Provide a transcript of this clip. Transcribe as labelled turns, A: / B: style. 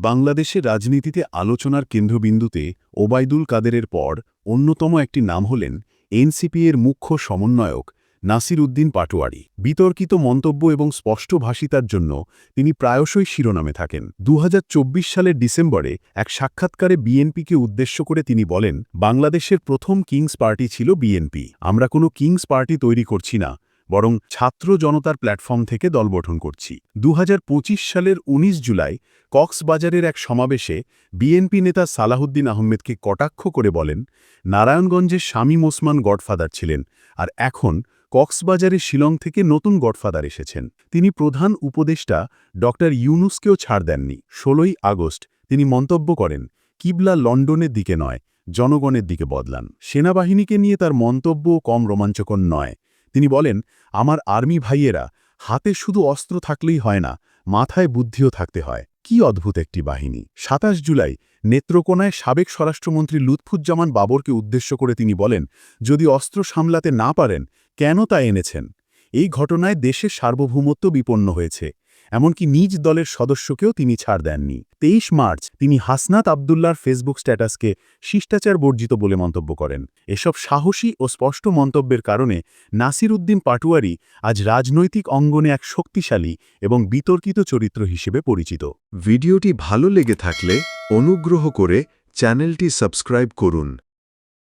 A: বাংলাদেশের রাজনীতিতে আলোচনার কেন্দ্রবিন্দুতে ওবায়দুল কাদেরের পর অন্যতম একটি নাম হলেন এনসিপি-এর মুখ্য সমন্বয়ক নাসির উদ্দিন পাটোয়ারি। বিতর্কিত মন্তব্য এবং স্পষ্টভাষিতার জন্য তিনি প্রায়শই শিরোনামে থাকেন। ২০২৪ সালের ডিসেম্বরে এক সাক্ষাৎকারে বিএনপিকে উদ্দেশ্য করে তিনি বলেন, বাংলাদেশের প্রথম কিংস পার্টি ছিল বিএনপি। আমরা কোনো কিংস পার্টি তৈরি করছি না, বরং ছাত্র জনতার প্ল্যাটফর্ম থেকে দল গঠন করছি। ২০২৫ সালের ১৯ জুলাই কক্সবাজারের এক সমাবেশে বিএনপি নেতা সালাহুদ্দিন আহমেদকে কটাক্ষ করে বলেন, নারায়ণগঞ্জের শামীম ওসমান গডফাদার ছিলেন, আর এখন কক্সবাজারে শিলং থেকে নতুন গডফাদার এসেছেন। তিনি প্রধান উপদেষ্টা ড ইউনূসকেও ছাড় দেননি। ১৬ই আগস্ট তিনি মন্তব্য করেন, কিবলা লন্ডনের দিকে নয়, জনগণের দিকে বদলান। সেনাবাহিনীকে নিয়ে তার মন্তব্যও কম রোমাঞ্চকর নয়। তিনি বলেন, আমার আর্মি ভাইয়েরা, হাতে শুধু অস্ত্র থাকলেই হয় না, মাথায় বুদ্ধিও থাকতে হয়। কি অদ্ভুত একটি বাহিনী। ২৭ জুলাই নেত্রকোনায় সাবেক স্বরাষ্ট্রমন্ত্রী লুৎফুজ্জামান বাবরকে উদ্দেশ্য করে তিনি বলেন, যদি অস্ত্র সামলাতে না পারেন, কেন তা এনেছেন? এই ঘটনায় দেশের সার্বভৌমত্ব বিপন্ন হয়েছে। এমনকি নিজ দলের সদস্যকেও তিনি ছাড় দেননি। ২৩ মার্চ তিনি হাসনাত আবদুল্লাহর ফেসবুক স্ট্যাটাসকে শিষ্টাচার বর্জিত বলে মন্তব্য করেন। এসব সাহসী ও স্পষ্ট মন্তব্যের কারণে নাসির উদ্দিন পাটোয়ারি আজ রাজনৈতিক অঙ্গনে এক শক্তিশালী এবং বিতর্কিত চরিত্র হিসেবে পরিচিত।
B: ভিডিওটি ভালো লেগে থাকলে অনুগ্রহ করে চ্যানেলটি সাবস্ক্রাইব করুন।